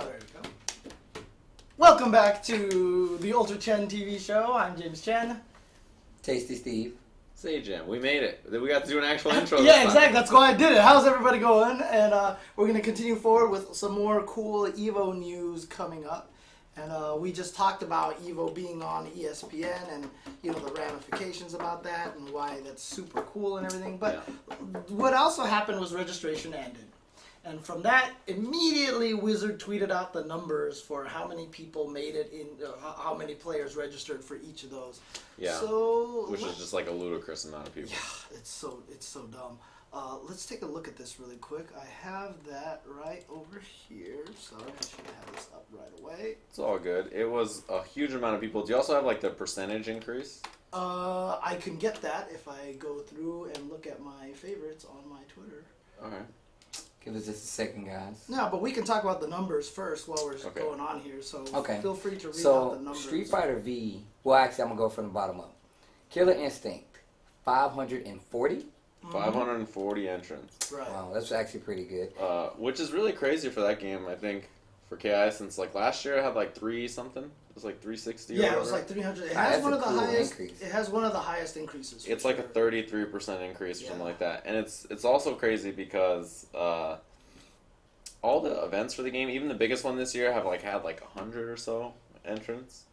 there you go. Welcome back to the UltraChen TV show. I'm James Chen. Tasty Steve. Say, Jim, we made it. We got to do an actual intro. Yeah, exactly. That's why I did it. How's everybody going? And we're going to continue forward with some more cool EVO news coming up. And we just talked about EVO being on ESPN and, you know, the ramifications about that and why that's super cool and everything. But what also happened was registration ended. And from that, immediately Wizard tweeted out the numbers for how many people made it in, how many players registered for each of those. Yeah. So which is just like a ludicrous amount of people. Yeah, it's so dumb. Let's take a look at this really quick. I have that right over here. Sorry, I should have this up right away. It's all good. It was a huge amount of people. Do you also have like the percentage increase? I can get that if I go through and look at my favorites on my Twitter. All right. Give us just a second, guys. No, but we can talk about the numbers first while we're going on here. So feel free to read out the numbers. Street Fighter V. Well, actually, I'm gonna go from the bottom up. Killer Instinct, 540. 540 entrants. Right. Wow, that's actually pretty good. Which is really crazy for that game, I think, for KI, since like last year it had like 3-something. It was like 360. Yeah, it was like 300. It has one of the highest. It has one of the highest increases. It's like a 33% increase or something like that, and it's also crazy because all the events for the game, even the biggest one this year, have had 100 or so entrants.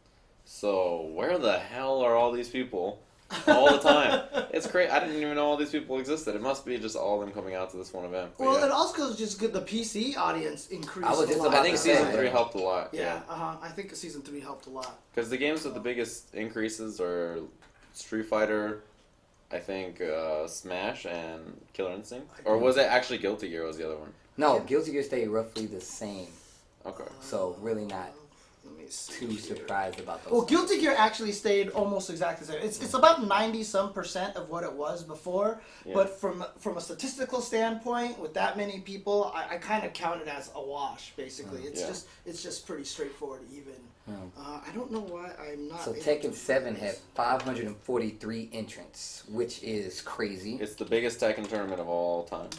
So where the hell are all these people? All the time. It's crazy. I didn't even know all these people existed. It must be just all of them coming out to this one event. But well, it also just good. The PC audience increased. I think Season 3 helped a lot. Yeah. I think Season 3 helped a lot. Because the games with the biggest increases are Street Fighter, I think Smash, and Killer Instinct. Or was it actually Guilty Gear was the other one? No, Guilty Gear stayed roughly the same. Okay. So really not too surprised about those. Well, Guilty Gear actually stayed almost exactly the same. It's about 90-some% of what it was before, but from a statistical standpoint, with that many people, I kind of count it as a wash. Basically, it's just pretty straightforward, even. I don't know why I'm not. So Tekken 7 had 543 entrants, which is crazy. It's the biggest Tekken tournament of all time.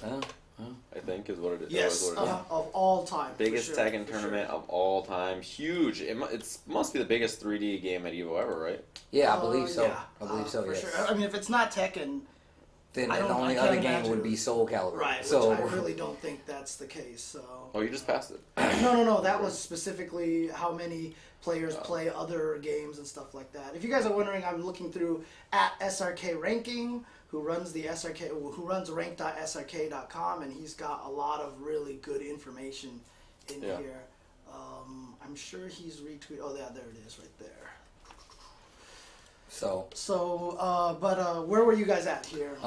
I think is what it is. Yes, of all time. Biggest Tekken tournament of all time. Huge. It must be the biggest 3D game at EVO ever, right? Yeah, I believe so. Yeah, I believe so. For yes. sure. I mean, if it's not Tekken, then the only other game would be Soul Calibur. Right. So which I really don't think that's the case. So. Oh, you just passed it. No. That was specifically how many players play other games and stuff like that. If you guys are wondering, I'm looking through at SRK Ranking, who runs rank.srk.com, and he's got a lot of really good information in here. I'm sure he's retweeted. Oh, yeah, there it is, right there. But where were you guys at here?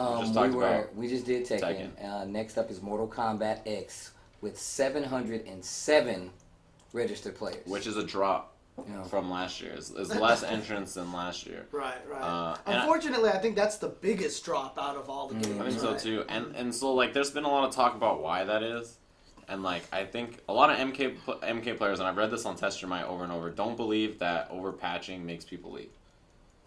We just did Tekken. Next up is Mortal Kombat X with 707 registered players, which is a drop. From last year. It's less entrants than last year. Right. Unfortunately, I think that's the biggest drop out of all the games. I think so too. And so there's been a lot of talk about why that is. And I think a lot of MK players, and I've read this on Test Your Might over and over, don't believe that overpatching makes people leave.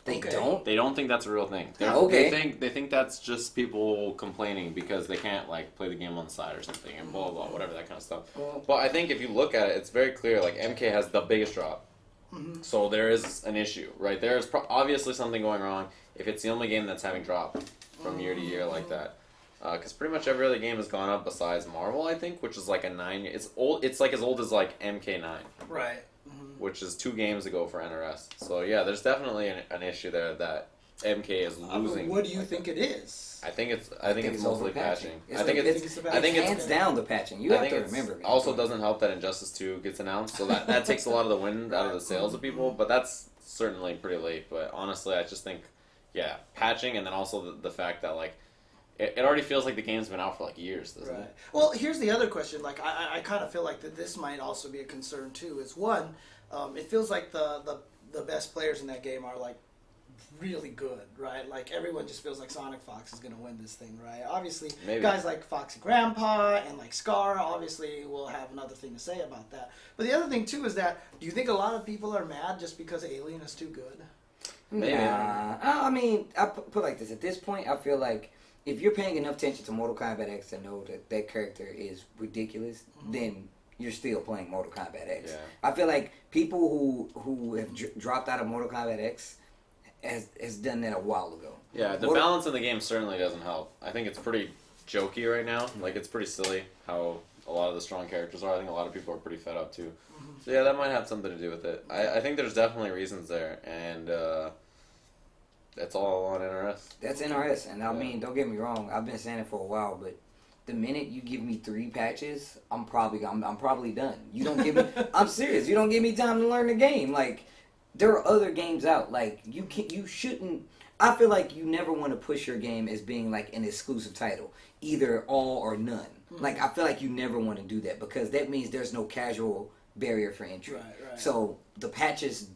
They don't? They don't think that's a real thing. They think that's just people complaining because they can't play the game on the side or something and blah blah whatever, that kind of stuff. But I think if you look at it, it's very clear MK has the biggest drop. So there is an issue, right? There's obviously something going wrong if it's the only game that's having drop from year to year like that. Because pretty much every other game has gone up besides Marvel, I think, which is a 9. It's old. It's as old as MK9. Right. Which is 2 games ago for NRS. So yeah, there's definitely an issue there that MK is losing. What do you think it is? I think it's mostly patching. I think it's hands down the patching. You have to remember. Also doesn't help that Injustice 2 gets announced, so that takes a lot of the wind out of the sails of people. But that's certainly pretty late. But honestly, I just think, patching, and then also the fact that it already feels like the game's been out for years, doesn't it? Well, here's the other question. I kind of feel like that this might also be a concern too. Is one, it feels like the best players in that game are really good, right? Everyone just feels like Sonic Fox is going to win this thing, right? Obviously, guys like Foxy Grandpa and Scar obviously will have another thing to say about that. But the other thing too is that, do you think a lot of people are mad just because Alien is too good? Maybe. I mean, I put it like this. At this point, I feel like if you're paying enough attention to Mortal Kombat X to know that character is ridiculous, then you're still playing Mortal Kombat X. Yeah. I feel like people who have dropped out of Mortal Kombat X has done that a while ago. Yeah, the balance in the game certainly doesn't help. I think it's pretty jokey right now. Like, it's pretty silly how a lot of the strong characters are. I think a lot of people are pretty fed up too. So yeah, that might have something to do with it. I think there's definitely reasons there, and that's all on NRS. That's NRS, and I mean, don't get me wrong. I've been saying it for a while, but the minute you give me 3 patches, I'm probably done. You don't give me. I'm serious. You don't give me time to learn the game. Like, there are other games out. Like, you shouldn't. I feel like you never want to push your game as being like an exclusive title, either all or none. Like, I feel like you never want to do that because that means there's no casual barrier for entry. Right. So the patches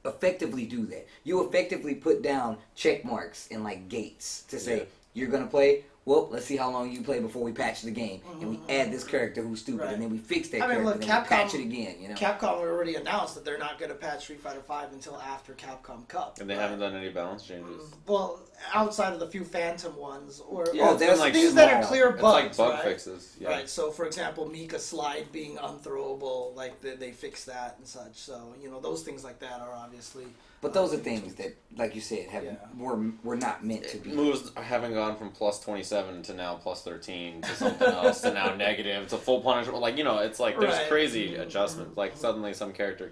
effectively do that. You effectively put down check marks and like gates to say you're gonna play. Well, let's see how long you play before we patch the game, and we add this character who's stupid, and then we fix that character, and then we patch it again. You know, Capcom already announced that they're not going to patch Street Fighter V until after Capcom Cup. And they haven't done any balance changes. Well, outside of the few Phantom ones, or there's like things that are clear bugs, it's like bug right? fixes. Yeah. Right. So, for example, Mika Slide being unthrowable, like they fixed that and such. So, those things like that are obviously. But those are things that, like you said, were not meant to be. Moves having gone from plus 27 to now plus 13 to something else to now negative to full punishment. Like, it's like there's crazy adjustments. Like, suddenly some character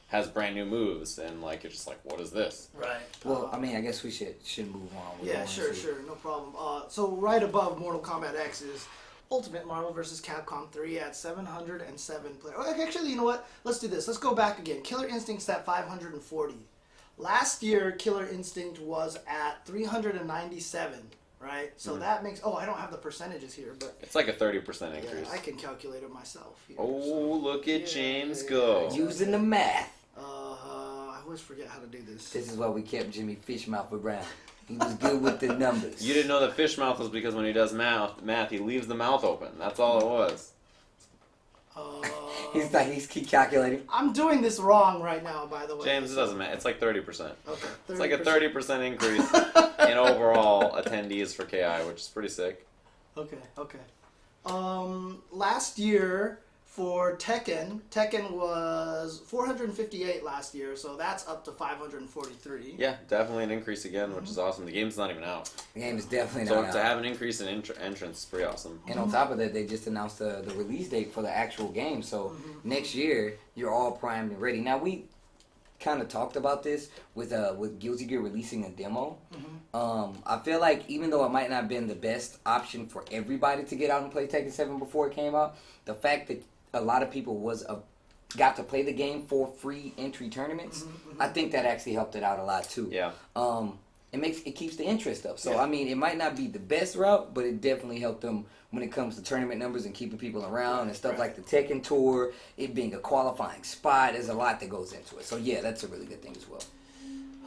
has brand new moves, and like it's just like, what is this? Right. Well, I mean, I guess we should move on. Yeah, sure, no problem. So right above Mortal Kombat X is Ultimate Marvel vs. Capcom 3 at 707 players. Actually, you know what? Let's do this. Let's go back again. Killer Instinct's at 540. Last year, Killer Instinct was at 397, right? So that makes... Oh, I don't have the percentages here, but... It's like a 30% increase. I can calculate it myself. Here, look at James go. Using the math. I always forget how to do this. This is why we kept Jimmy Fishmouth around. He was good with the numbers. You didn't know that fish mouth was because when he does math, he leaves the mouth open. That's all it was. He's keep calculating. I'm doing this wrong right now, by the way. James, it doesn't matter. It's like 30%. Okay, 30%. It's like a 30% increase in overall attendees for KI, which is pretty sick. Okay. Last year for Tekken was 458 last year, so that's up to 543. Yeah, definitely an increase again, which is awesome. The game's not even out. The game is definitely not out. So to have an increase in entrance is pretty awesome. And on top of that, they just announced the release date for the actual game. So next year, you're all primed and ready. Now, we kind of talked about this with Guilty Gear releasing a demo. I feel like even though it might not have been the best option for everybody to get out and play Tekken 7 before it came out, the fact that a lot of people got to play the game for free entry tournaments, I think that actually helped it out a lot too. Yeah. It keeps the interest up. So I mean, it might not be the best route, but it definitely helped them when it comes to tournament numbers and keeping people around and stuff like the Tekken Tour, it being a qualifying spot. There's a lot that goes into it. So yeah, that's a really good thing as well.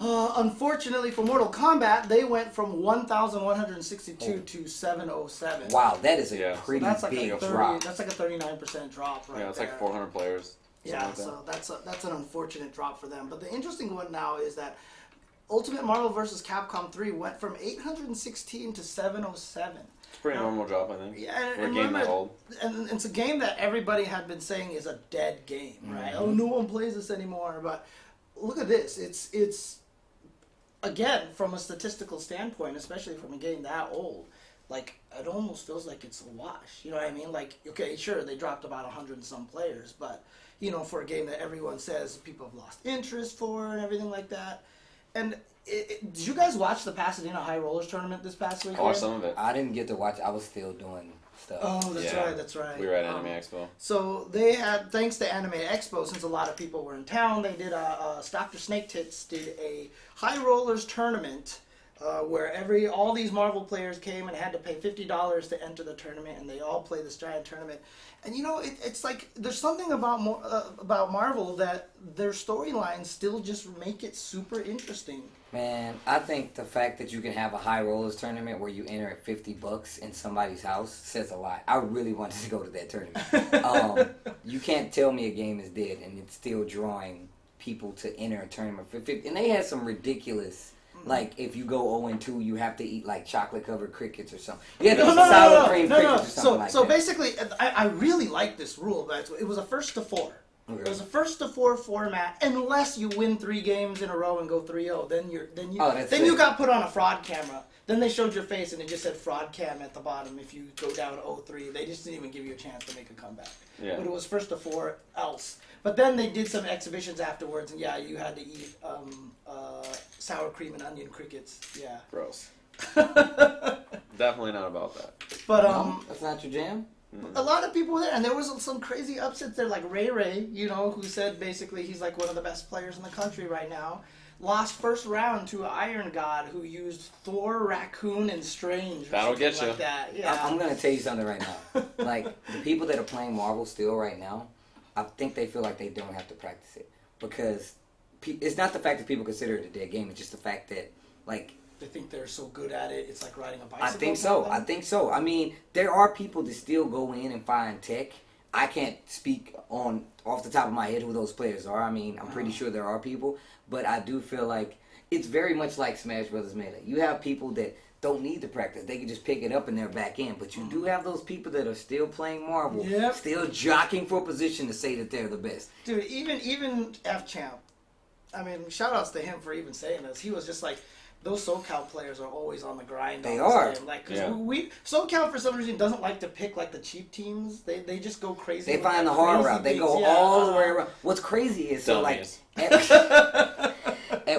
Unfortunately for Mortal Kombat, they went from 1,162 to 707. Wow, that is a pretty big drop. That's like a 39% drop right there. Yeah, it's like 400 players. Yeah, like so that's an unfortunate drop for them. But the interesting one now is that Ultimate Marvel vs. Capcom 3 went from 816 to 707. It's a pretty normal drop, I think. Yeah, for a game that old. And it's a game that everybody had been saying is a dead game, right? Oh, no one plays this anymore. But look at this. It's again, from a statistical standpoint, especially from a game that old, like, it almost feels like it's a wash. You know what I mean? Like, okay, sure, they dropped about 100 and some players, but, for a game that everyone says people have lost interest for and everything like that. And did you guys watch the Pasadena High Rollers tournament this past week? I watched some of it. I didn't get to watch. I was still doing stuff. Oh, that's right. We were at Anime Expo. So they had, thanks to Anime Expo, since a lot of people were in town, they did Dr. Snake Tits did a High Rollers tournament where all these Marvel players came and had to pay $50 to enter the tournament, and they all play this giant tournament. And it's like there's something about Marvel that their storylines still just make it super interesting. Man, I think the fact that you can have a High Rollers tournament where you enter at $50 in somebody's house says a lot. I really wanted to go to that tournament. You can't tell me a game is dead and it's still drawing people to enter a tournament for $50. And they had some ridiculous Like if you go 0-2, you have to eat like chocolate covered crickets or something. Yeah, sour cream crickets or something like that. So basically, I really like this rule. It was a first to 4. Okay. It was a first to 4 format, unless you win 3 games in a row and go 3-0. Then you got put on a fraud camera. Then they showed your face and it just said fraud cam at the bottom. If you go down 0-3, they just didn't even give you a chance to make a comeback. Yeah. But it was first to 4 else. But then they did some exhibitions afterwards, and yeah, you had to eat sour cream and onion crickets. Yeah. Gross. Definitely not about that. But that's not your jam. a lot of people were there, and there was some crazy upsets there, like Ray, who said basically he's like one of the best players in the country right now. Lost first round to Iron God, who used Thor, Raccoon, and Strange. That'll get you. Like that. Yeah. I'm gonna tell you something right now. Like the people that are playing Marvel still right now, I think they feel like they don't have to practice it because it's not the fact that people consider it a dead game. It's just the fact that like they think they're so good at it. It's like riding a bicycle. I think so. I mean, there are people that still go in and find tech. I can't speak off the top of my head who those players are. I mean, I'm pretty sure there are people, but I do feel like it's very much like Smash Brothers Melee. You have people that don't need to practice. They can just pick it up and they're back in. But you do have those people that are still playing Marvel, still jockeying for a position to say that they're the best. Dude, even F-Champ, I mean, shout-outs to him for even saying this. He was just like, those SoCal players are always on the grind. They are. Like, cause SoCal for some reason doesn't like to pick like the cheap teams. They just go crazy. They find the hard route. They go all the way around. What's crazy is at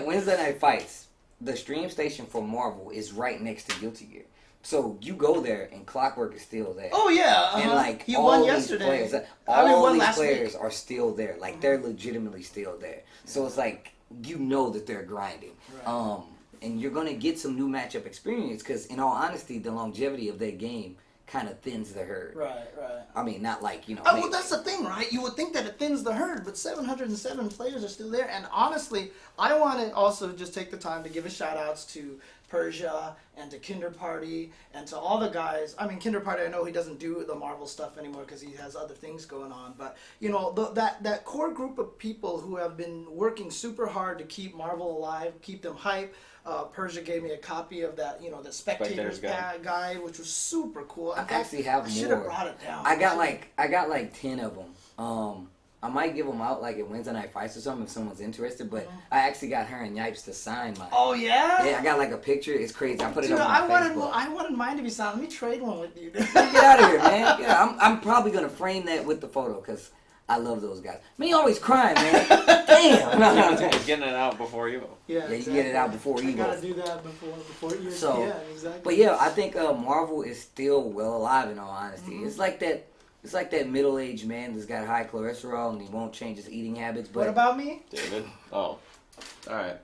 Wednesday Night Fights, the stream station for Marvel is right next to Guilty Gear. So you go there and Clockwork is still there. Oh yeah, and like he all won these yesterday. Players, these players are still there. Like they're legitimately still there. So it's like that they're grinding. Right. And you're going to get some new matchup experience because, in all honesty, the longevity of that game kind of thins the herd. Right. I mean, not like, well, that's the thing, right? You would think that it thins the herd, but 707 players are still there. And honestly, I want to also just take the time to give a shout-outs to Persia and to Kinder Party and to all the guys. I mean, Kinder Party, I know he doesn't do the Marvel stuff anymore because he has other things going on. But, that core group of people who have been working super hard to keep Marvel alive, keep them hype. Persia gave me a copy of that, the Spectators guide, which was super cool. I actually have more. I should have brought it down. I got like 10 of them. I might give them out like at Wednesday Night Fights or something if someone's interested. But I actually got her and Yipes to sign mine. Oh yeah. Yeah, I got like a picture. It's crazy. I put it up on Facebook. I wanted mine to be signed. Let me trade one with you. Get out of here, man. Yeah, I'm probably gonna frame that with the photo because I love those guys. Me always crying, man. Damn. Getting it out before you. Yeah, you get it out before Evo. You gotta do that before you. So, yeah, exactly. But yeah, I think Marvel is still well alive. In all honesty, it's like that. It's like that middle-aged man that's got high cholesterol and he won't change his eating habits. But what about me, David? Oh, all right.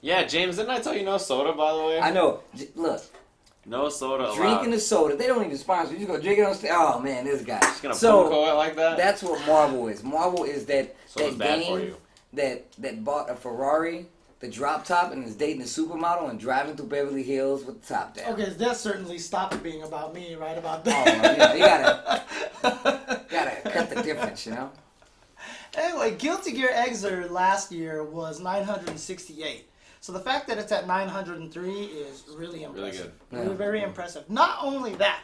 Yeah, James, didn't I tell you no soda? By the way, I know. Look. No soda allowed. Drinking the soda. They don't even sponsor. You just go drink it on stage. Oh, man, this guy. Just gonna it like that? That's what Marvel is. Marvel is that bad for game you. that bought a Ferrari, the drop top, and is dating a supermodel and driving through Beverly Hills with the top down. Okay, that certainly stopped being about me, right about that. Oh, yeah, you gotta cut the difference, Anyway, Guilty Gear Exer last year was 968. So the fact that it's at 903 is really impressive. Really good. Very impressive. Not only that,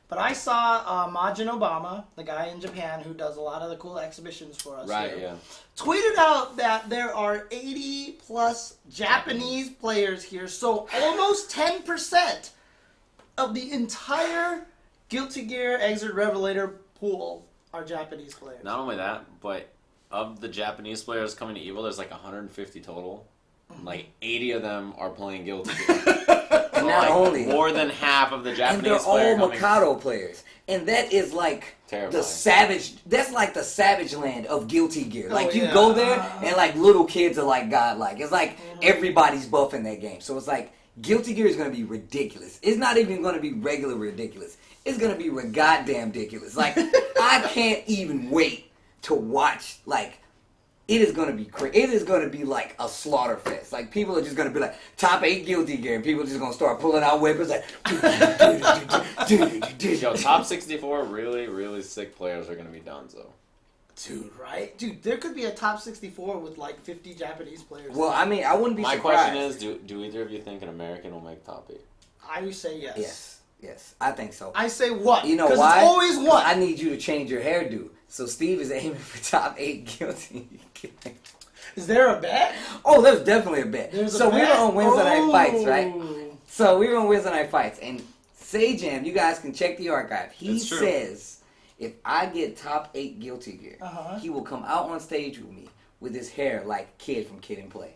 but I saw Majin Obama, the guy in Japan who does a lot of the cool exhibitions for us here, tweeted out that there are 80 plus Japanese players here. So almost 10% of the entire Guilty Gear Exit Revelator pool are Japanese players. Not only that, but of the Japanese players coming to EVO, there's like 150 total. Like 80 of them are playing Guilty Gear. And not only more than half of the Japanese players. And they're all coming. Mikado players. And that is like terrifying. That's like the savage land of Guilty Gear. Like you go there and like little kids are like godlike. It's like everybody's buffing that game. So it's like Guilty Gear is gonna be ridiculous. It's not even gonna be regular ridiculous. It's gonna be goddamn ridiculous. Like I can't even wait to watch it is going to be crazy. It is going to be like a slaughter fest. Like, people are just going to be like, top 8 Guilty Gear, and people are just going to start pulling out weapons like... Yo, top 64 really, really sick players are going to be done, so... Dude, right? Dude, there could be a top 64 with like 50 Japanese players. Well, I mean, I wouldn't be My surprised. question is, do either of you think an American will make top 8? I would say yes. Yes, I think so. I say what? You know why? why? It's always what? I need you to change your hairdo. So Steve is aiming for top 8 guilty. Is there a bet? Oh, there's definitely a bet. There's a So we were bet? on Wednesday night fights, right? Oh. So we were on Wednesday night fights, and Sajam, you guys can check the archive. He It's true. says if I get top 8 guilty gear, Uh-huh. he will come out on stage with me with his hair like Kid from Kid and Play.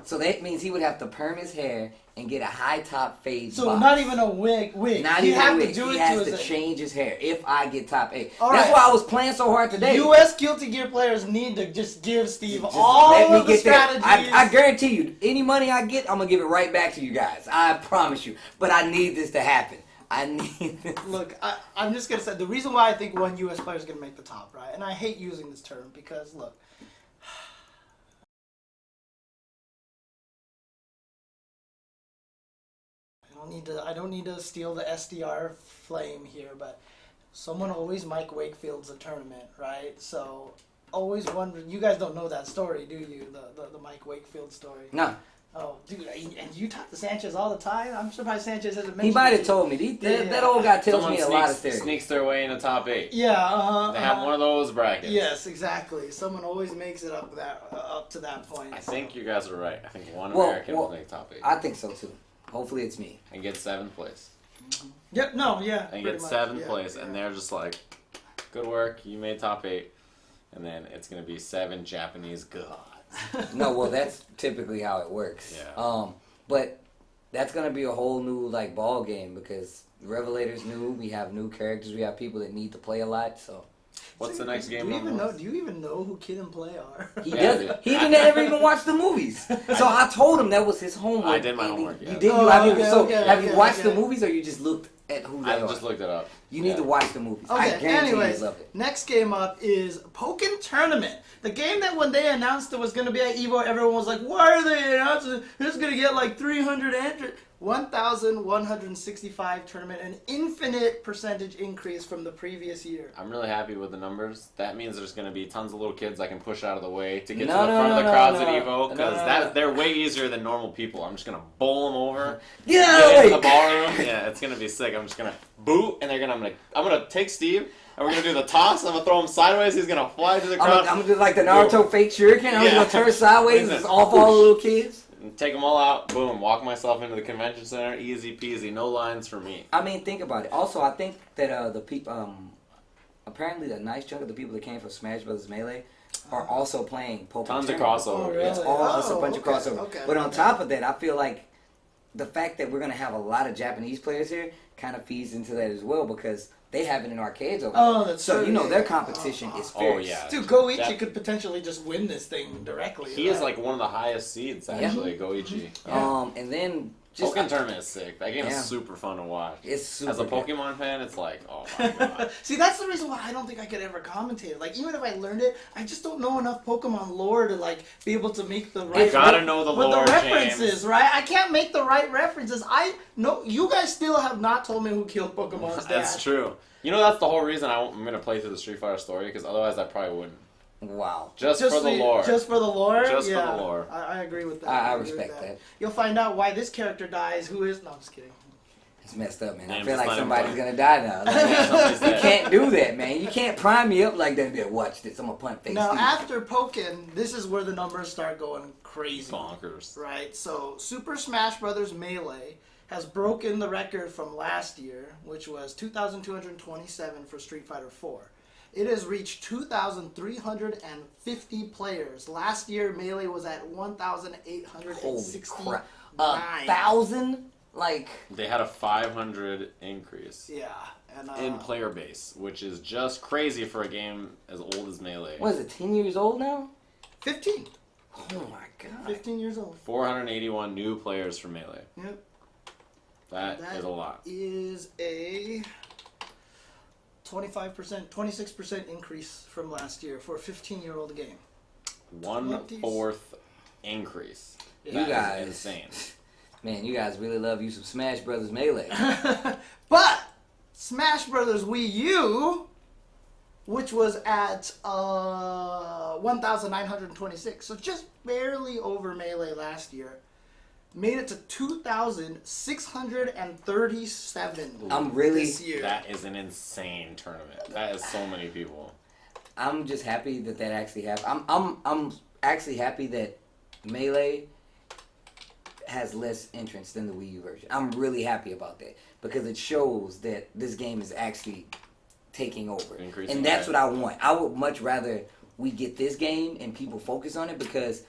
So that means he would have to perm his hair and get a high top fade. So box. not even a wig. Not you even have a wig. to do He it has to to his change his hair if I get top 8. All That's right. why I was playing so hard today. U.S. Guilty Gear players need to just give Steve Just all let me of the get that. strategies. I guarantee you, any money I get, I'm gonna give it right back to you guys. I promise you. But I need this to happen. I need this. Look, I'm just gonna say the reason why I think one U.S. player is gonna make the top, right? And I hate using this term because look. I don't need to steal the SDR flame here, but someone always Mike Wakefield's a tournament, right? So always wondering. You guys don't know that story, do you? The Mike Wakefield story. No. Oh, dude, and you talk to Sanchez all the time. I'm surprised Sanchez hasn't mentioned. He might it. have told me. Yeah. That old guy tells Someone me a lot of theories. sneaks their way into top 8. Yeah, They have one of those brackets. Yes, exactly. Someone always makes it up to that point. I think you guys are right. I think one Well, American will make top 8 I think so too. Hopefully it's me. and get 7th place. Yep. No. Yeah. And pretty get much, 7th yeah, place, yeah. and they're just like, good work, you made top 8. And then it's going to be 7 Japanese gods. No, well that's typically how it works. Yeah. But that's gonna be a whole new like ball game because Revelator's new. We have new characters. We have people that need to play a lot. So What's the next game? Do you even know? on Do you even know who Kid and Play are? he Yeah, doesn't. dude. He didn't ever even watch the movies. So I told him that was his homework. I did my and homework, You yeah. did. Oh, Have you, okay, so okay, have you okay, watced the okay. movies or you just looked at who they I are? just looked it up. You need to watch the movies. I Okay, guarantee anyways, you love it. next game up is Pokken Tournament. The game that when they announced it was going to be at EVO, everyone was like, why are they announcing it's going to get like 300 entries? 1,165 tournament, an infinite percentage increase from the previous year. I'm really happy with the numbers. That means there's going to be tons of little kids I can push out of the way to get No, to the no, front no, of the no, crowds no. at Evo because No. they're way easier than normal people. I'm just going to bowl them over. Get out Get of into the the way. ballroom. Yeah, it's gonna be sick. I'm just gonna boot, and I'm gonna take Steve, and we're gonna do the toss. I'm gonna throw him sideways. He's gonna fly to the crowd. I'm gonna do like the Naruto fake shuriken. I'm Yeah. just gonna turn sideways. Listen. It's all for all the little kids. And take them all out. Boom. Walk myself into the convention center. Easy peasy. No lines for me. I mean, think about it. Also, I think that the people, apparently, a nice chunk of the people that came from Smash Brothers Melee are also playing Pokemon. Tons of Tournament. crossover. Oh, really? It's all it's a bunch of okay, crossover. okay, But on okay. top of that, I feel like the fact that we're gonna have a lot of Japanese players here kind of feeds into that as well because they have it in arcades over Oh, there. that's So true. you know Yeah, their yeah. competition is Oh, fierce. yeah. Dude, Goichi That- could potentially just win this thing directly. He is right? like one of the highest seeds actually. Goichi. And then just Pokemon Tournament is sick. That game Yeah. is super fun to watch. it's super As a good. Pokemon fan, it's like, oh my god. See, that's the reason why I don't think I could ever commentate it. Like, even if I learned it, I just don't know enough Pokemon lore to, like, be able to make the right... You gotta know the with lore, the references, James. right? I can't make the right references. I know... You guys still have not told me who killed Pokemon's dad. That's true. You know, that's the whole reason I'm gonna play through the Street Fighter story because otherwise I probably wouldn't. Wow. Just for the lore. Just for the lore? Just for Yeah, the lore. I agree with that. I agree with respect that. You'll find out why this character dies, who is... No, I'm just kidding. It's messed up, man. I Damn, feel just like let him somebody's play. gonna die now. Like, Somebody's you dead. can't do that, man. You can't prime me up like that and be like, watch this. I'm gonna punt face. Now, Steve. after Pokken, this is where the numbers start going crazy. Bonkers. Right, so Super Smash Bros. Melee has broken the record from last year, which was 2,227 for Street Fighter 4. It has reached 2,350 players. Last year, Melee was at Holy 1,869. crap. 1,000? Like, They had a 500 increase Yeah, and in player base, which is just crazy for a game as old as Melee. what is it, 10 years old now? 15. Oh my god. 15 years old. 481 new players for Melee. Yep. That is a lot. Is a 25%, 26% increase from last year for a 15-year-old game. 1/4 increase. You That is guys. insane. Man, you guys really love you some Smash Brothers Melee. But Smash Brothers Wii U which was at 1,926. So just barely over Melee last year. Made it to 2,637 this year. That is an insane tournament. That is so many people. I'm just happy that actually happened. I'm actually happy that Melee has less entrants than the Wii U version. I'm really happy about that because it shows that this game is actually taking over. And that's what I want. I would much rather we get this game and people focus on it because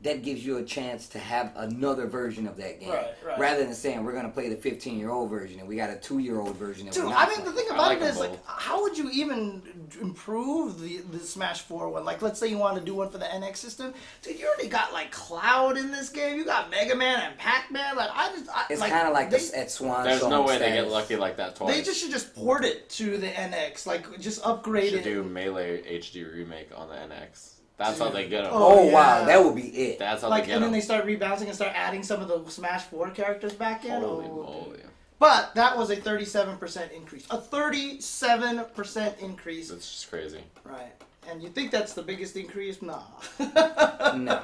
that gives you a chance to have another version of that game. Right. Rather than saying we're going to play the 15-year-old version and we got a 2-year-old version. Dude, I mean, the thing about it is, like, how would you even improve the Smash 4 one? Like, let's say you want to do one for the NX system. Dude, you already got, like, Cloud in this game. You got Mega Man and Pac-Man. Like, it's kind of like at Swan. There's no way they get lucky like that twice. They should just port it to the NX. Like, just upgrade it. Should do Melee HD remake on the NX. That's how they get them. Oh, wow, that would be it. That's how they get them. And then they start rebouncing and start adding some of the Smash 4 characters back in. Holy moly. But that was a 37% increase. A 37% increase. That's just crazy. Right. And you think that's the biggest increase? Nah. No.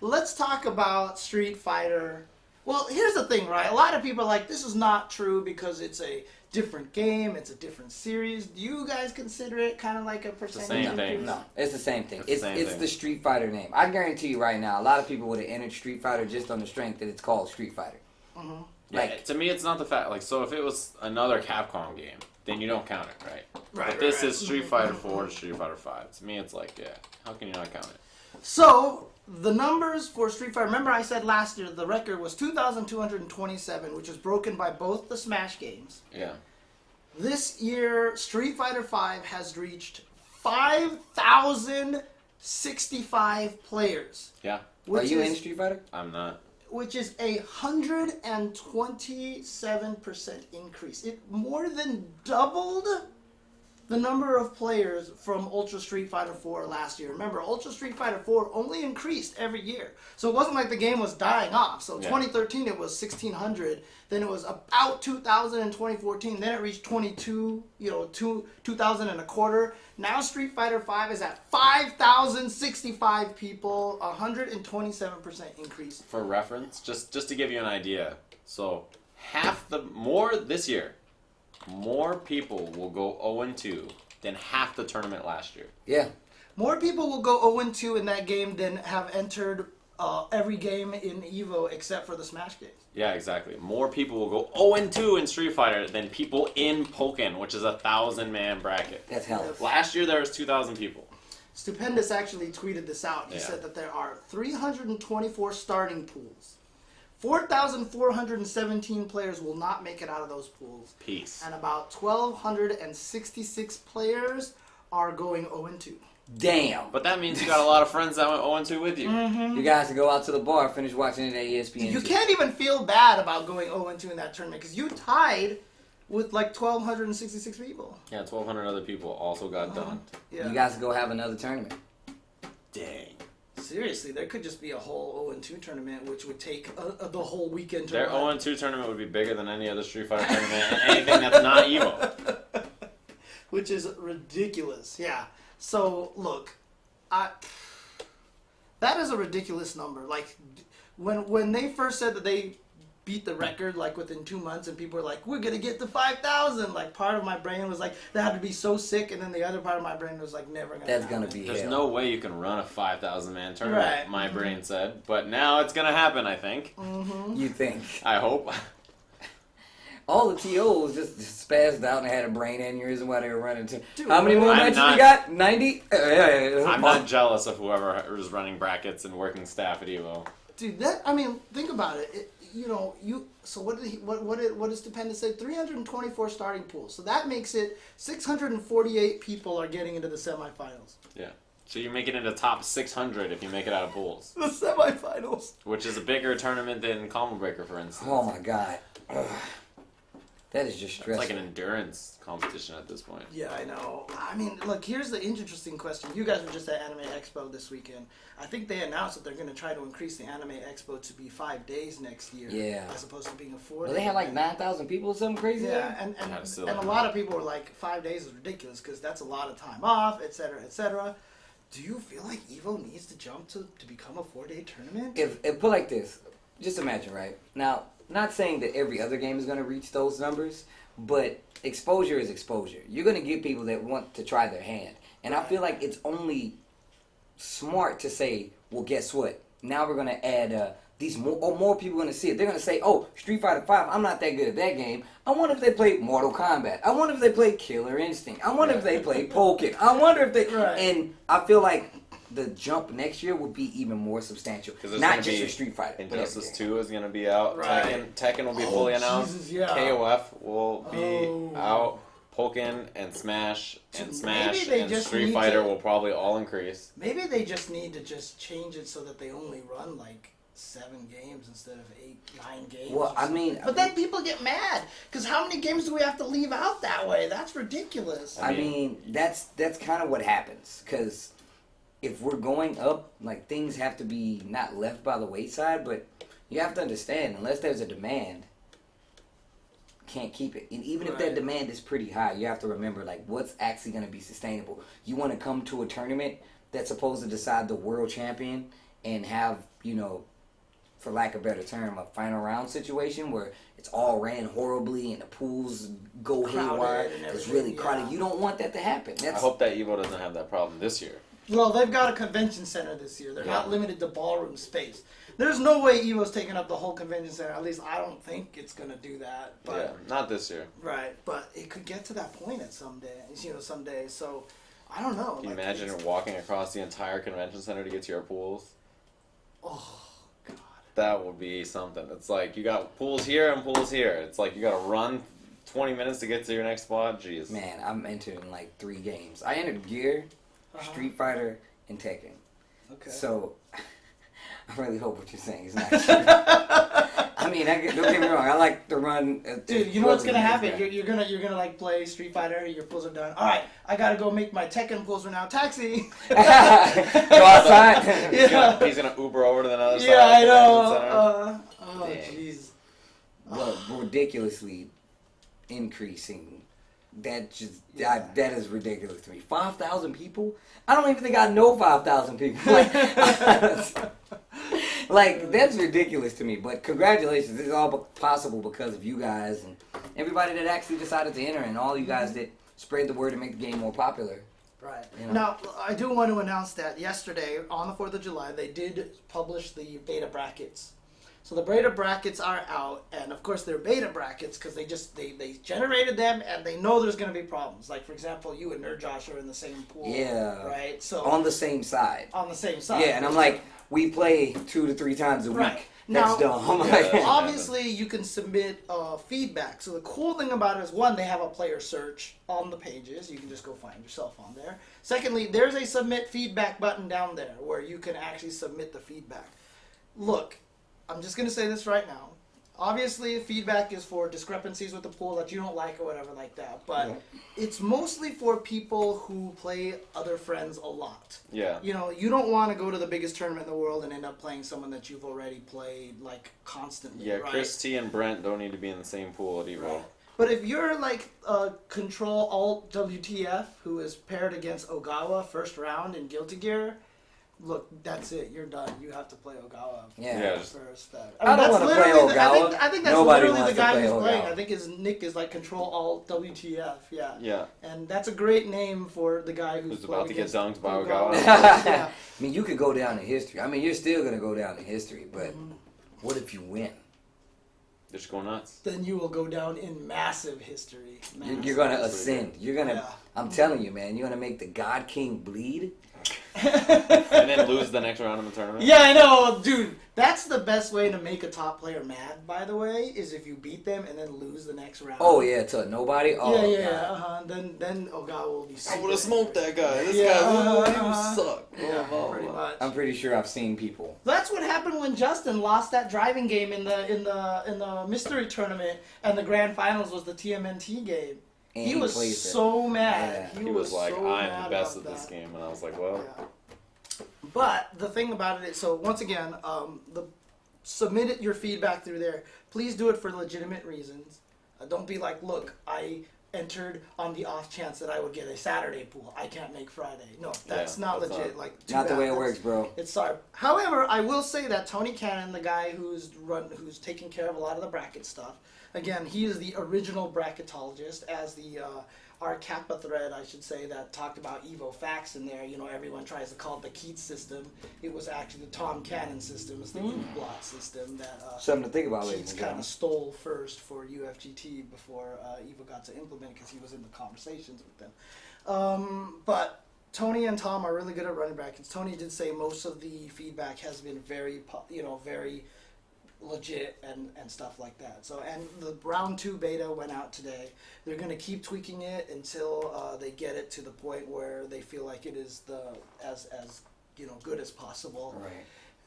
Let's talk about Street Fighter. Well, here's the thing, right? A lot of people are like, this is not true because it's a different game, it's a different series. Do you guys consider it kind of like a percentage? The same thing. No, it's the same thing. It's the Street Fighter name. I guarantee you right now, a lot of people would have entered Street Fighter just on the strength that it's called Street Fighter. Mm-hmm. Like, to me, it's not the fact. Like, so if it was another Capcom game, then you don't count it, right? But this is Street Fighter 4 to Street Fighter 5. To me, it's like, yeah, how can you not count it? So, the numbers for Street Fighter, remember I said last year the record was 2,227, which was broken by both the Smash games. Yeah. This year, Street Fighter 5 has reached 5,065 players. Yeah. Are you in Street Fighter? I'm not. Which is a 127% increase. It more than doubled the number of players from Ultra Street Fighter 4 last year. Remember, Ultra Street Fighter 4 only increased every year. So it wasn't like the game was dying off. So 2013 it was 1,600. Then it was about 2,000 in 2014. Then it reached 2,000 and a quarter. Now Street Fighter 5 is at 5,065 people, 127% increase. For reference, just to give you an idea, so this year, more people will go 0-2 than half the tournament last year. Yeah. More people will go 0-2 in that game than have entered every game in EVO except for the Smash games. Yeah, exactly. More people will go 0-2 in Street Fighter than people in Pokken, which is a 1,000-man bracket. That's hell. Last year there was 2,000 people. Stupendous actually tweeted this out. He said that there are 324 starting pools. 4,417 players will not make it out of those pools. Peace. And about 1,266 players are going 0-2. Damn. But that means you got a lot of friends that went 0-2 with you. Mm-hmm. You guys can go out to the bar, finish watching it at ESPN. You can't even feel bad about going 0-2 in that tournament because you tied with like 1,266 people. Yeah, 1,200 other people also got done. Yeah. You guys can go have another tournament. Dang. Seriously, there could just be a whole 0-2 tournament, which would take the whole weekend to Their run. 0-2 tournament would be bigger than any other Street Fighter tournament and anything that's not EVO. Which is ridiculous, yeah. So, look, that is a ridiculous number. Like, when they first said that they beat the record, like, within 2 months, and people were like, we're going to get to 5,000, like, part of my brain was like, that had to be so sick, and then the other part of my brain was like, never going to happen. That's going to be There's hell. no way you can run a 5,000-man tournament, my brain said. But now it's going to happen, I think. Mm-hmm. You think. I hope. All the TOs just spazzed out and had a brain aneurysm while they were running. Dude, how many more matches you got? 90? I'm not jealous of whoever is running brackets and working staff at EVO. Dude, think about it. So what did Stupendous say? 324 starting pools. So that makes it 648 people are getting into the semifinals. Yeah. So you make it into top 600 if you make it out of pools. The semifinals. Which is a bigger tournament than Combo Breaker, for instance. Oh my god. Ugh. That is just stressful. It's like an endurance competition at this point. Yeah, I know. I mean, look, here's the interesting question. You guys were just at Anime Expo this weekend. I think they announced that they're going to try to increase the Anime Expo to be 5 days next year. Yeah. As opposed to being a 4 Well, day. they had like 9,000 people or something crazy. Yeah, and a lot of people were like, 5 days is ridiculous because that's a lot of time off, etc., etc. Do you feel like EVO needs to jump to become a 4-day tournament? If put like this, just imagine, right? Now, not saying that every other game is going to reach those numbers, but exposure is exposure. You're going to get people that want to try their hand. And I feel like it's only smart to say, well, guess what? Now we're going to add these more people are going to see it. They're going to say, oh, Street Fighter 5, I'm not that good at that game. I wonder if they play Mortal Kombat. I wonder if they play Killer Instinct. I wonder if they play Pokken. I wonder if they... Right. And I feel like the jump next year will be even more substantial. Not just for Street Fighter. Injustice 2 is going to be out. Right. Tekken will be fully announced. Jesus, yeah. KOF will be out. Pokken and Smash and Street Fighter will probably all increase. Maybe they just need to just change it so that they only run like 7 games instead of 8, 9 games. Well, I mean... But then people get mad, because how many games do we have to leave out that way? That's ridiculous. I mean, that's kind of what happens, because if we're going up, like, things have to be not left by the wayside, but you have to understand, unless there's a demand, can't keep it. And even if that demand is pretty high, you have to remember, like, what's actually going to be sustainable. You want to come to a tournament that's supposed to decide the world champion and have, you know, for lack of a better term, a final round situation where it's all ran horribly and the pools go haywire. It's really crowded. You don't want that to happen. I hope that EVO doesn't have that problem this year. Well, they've got a convention center this year. They're not limited to ballroom space. There's no way EVO's taking up the whole convention center. At least I don't think it's going to do that. But, yeah, not this year. Right, but it could get to that point at someday. So, I don't know. Can you imagine walking across the entire convention center to get to your pools? Oh, God. That would be something. It's like you got pools here and pools here. It's like you got to run 20 minutes to get to your next spot. Jeez. Man, I'm entering like 3 games. I entered Gear, Street Fighter, and Tekken. Okay. So, I really hope what you're saying is not true. I mean, don't get me wrong. I like to run. Dude, you know what's gonna happen? You're gonna like play Street Fighter. Your pulls are done. All right, I gotta go make my Tekken pulls are now. Taxi. Go outside. He's gonna Uber over to the other side. Yeah, I know. Oh, jeez. Well, ridiculously increasing. That is ridiculous to me. 5,000 people? I don't even think I know 5,000 people. Like, that's ridiculous to me. But congratulations. This is all possible because of you guys and everybody that actually decided to enter and all you guys that spread the word to make the game more popular. Right. You know? Now, I do want to announce that yesterday, on the 4th of July, they did publish the beta brackets. So the beta brackets are out, and of course they're beta brackets because they generated them and they know there's going to be problems. Like, for example, you and Nerd Josh are in the same pool. Yeah. Right? So on the same side. On the same side. Yeah, and I'm like, we play 2 to 3 times a week. Right. That's now, dumb. Obviously, you can submit feedback. So the cool thing about it is, one, they have a player search on the pages. You can just go find yourself on there. Secondly, there's a submit feedback button down there where you can actually submit the feedback. Look, I'm just going to say this right now. Obviously, feedback is for discrepancies with the pool that you don't like or whatever like that. But it's mostly for people who play other friends a lot. Yeah. You know, you don't want to go to the biggest tournament in the world and end up playing someone that you've already played, like, constantly, Yeah, right? Chris T and Brent don't need to be in the same pool at EVO. Right. But if you're, like, Control Alt WTF, who is paired against Ogawa first round in Guilty Gear... Look, that's it. You're done. You have to play Ogawa first. I don't want to play Ogawa. I think that's literally the guy who's playing. I think his nick is like Control Alt WTF. Yeah. Yeah. And that's a great name for the guy who's about to get dunked by Ogawa. Yeah. I mean, you could go down in history. I mean, you're still gonna go down in history, but what if you win? Just go nuts. Then you will go down in massive history. You're gonna ascend. You're gonna. I'm telling you, man. You're gonna make the God King bleed. And then lose the next round in the tournament? Yeah, I know, dude. That's the best way to make a top player mad, by the way, is if you beat them and then lose the next round. Oh, yeah, to nobody? Oh, yeah. Then oh, God, will be super I would have smoked that guy. This Yeah, guy suck. Yeah, pretty much. I'm pretty sure I've seen people. That's what happened when Justin lost that driving game in the mystery tournament, and the grand finals was the TMNT game. And he was so mad. Yeah. He was like, so I'm mad the best about at this that. game. And I was like, well. Yeah. But the thing about it is, so once again, submit it, your feedback through there. Please do it for legitimate reasons. Don't be like, look, I entered on the off chance that I would get a Saturday pool. I can't make Friday. No, that's not that's legit. not- Like, Not the way it works, bro. It's sorry. However, I will say that Tony Cannon, the guy who's taking care of a lot of the bracket stuff, again, he is the original bracketologist, as the our Kappa thread, I should say, that talked about Evo facts in there. You know, everyone tries to call it the Keats system. It was actually the Tom Cannon system. It's the Block system that Something to think about, ladies Keats and kind gentlemen. of stole first for UFGT before Evo got to implement it, because he was in the conversations with them. But Tony and Tom are really good at running brackets. Tony did say most of the feedback has been very legit and stuff like that. So, and the round 2 beta went out today. They're going to keep tweaking it until they get it to the point where they feel like it is as good as possible. Right.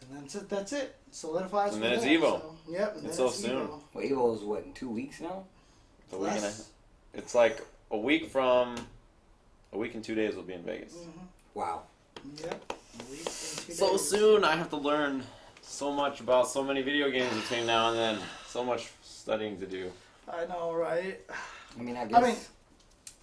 And then that's it. Solidifies. And from then it's there. Evo. So, yep. And It's then so soon. Evo. Well, Evo's what, in 2 weeks now? A week and a, Less. it's like a week and 2 days will be in Vegas. Mm-hmm. Wow. Yep. A week and 2 So days. soon, I have to learn so much about so many video games between now and then. So much studying to do. I know, right? I mean, I guess.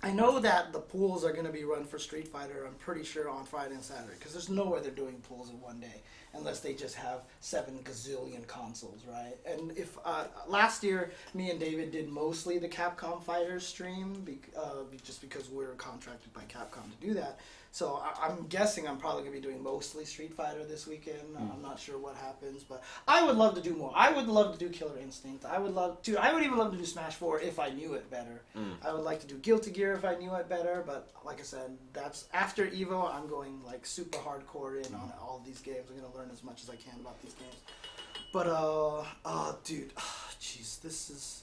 I know that the pools are going to be run for Street Fighter, I'm pretty sure, on Friday and Saturday, because there's no way they're doing pools in one day unless they just have 7 gazillion consoles, right? And if last year, me and David did mostly the Capcom Fighters stream, just because we're contracted by Capcom to do that. So I'm guessing I'm probably going to be doing mostly Street Fighter this weekend. I'm not sure what happens, but I would love to do more. I would love to do Killer Instinct. I would even love to do Smash 4 if I knew it better. I would like to do Guilty Gear if I knew it better, but like I said, that's after Evo. I'm going like super hardcore in on all of these games. I'm going to learn as much as I can about these games. But dude, jeez, this is,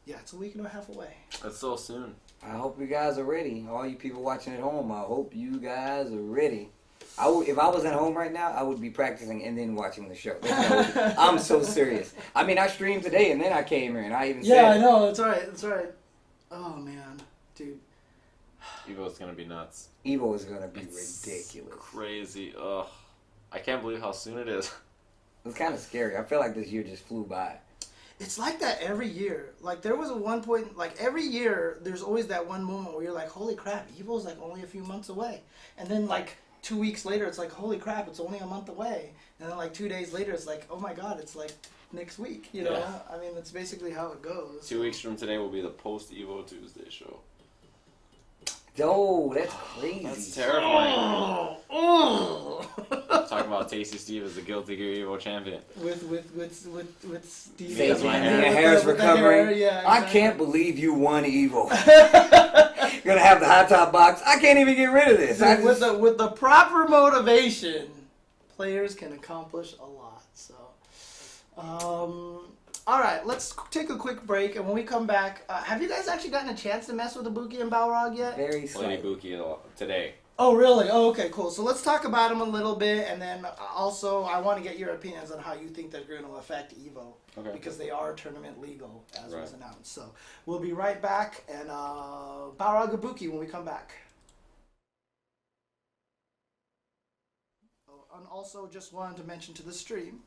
yeah, it's a week and a half away. That's so soon. I hope you guys are ready. All you people watching at home, I hope you guys are ready. If I was at home right now, I would be practicing and then watching the show. I'm so serious. I mean, I streamed today and then I came here and I even said... Yeah, I know. That's right. That's right. Oh, man. Dude. Evo's gonna be nuts. Evo is going to be It's ridiculous. Crazy. Ugh. I can't believe how soon it is. It's kind of scary. I feel like this year just flew by. It's like that every year. Like, there was a one point, like, every year, there's always that one moment where you're like, holy crap, Evo's, like, only a few months away. And then, like, 2 weeks later, it's like, holy crap, it's only a month away. And then, like, 2 days later, it's like, oh, my God, it's, like, next week, you know? Yeah. I mean, that's basically how it goes. 2 weeks from today will be the post-Evo Tuesday show. Oh, that's crazy. That's terrifying. Oh! Talking about Tasty Steve as the Guilty Gear Evo champion. with Steve. Say, Because my man, hair- your hair's with the hair, recovering. yeah, I exactly. can't believe you won Evo. Gonna have the hot top box. I can't even get rid of this. I With just- the proper motivation, players can accomplish a lot. So, all right, let's take a quick break, and when we come back, have you guys actually gotten a chance to mess with Ibuki and Balrog yet? Very Played slight. Ibuki today. Oh, really? Oh, okay, cool. So let's talk about them a little bit, and then also I want to get your opinions on how you think they're going to affect Evo, Okay. because they are tournament legal, as was Right. announced. So we'll be right back, and Balrog and Ibuki when we come back. Oh, and also just wanted to mention to the stream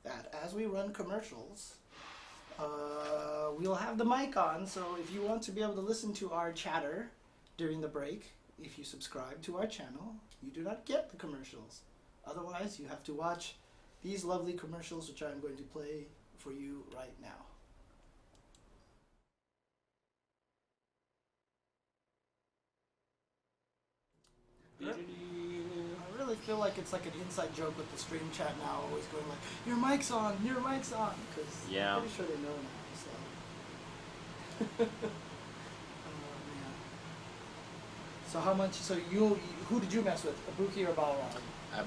that as we run commercials, we'll have the mic on, so if you want to be able to listen to our chatter during the break, if you subscribe to our channel, you do not get the commercials. Otherwise, you have to watch these lovely commercials, which I'm going to play for you right now. I really feel like it's like an inside joke with the stream chat now, always going like, your mic's on, because Yeah. I'm pretty sure they know now, so. Oh, man. So how much? So who did you mess with, Ibuki or Balrog?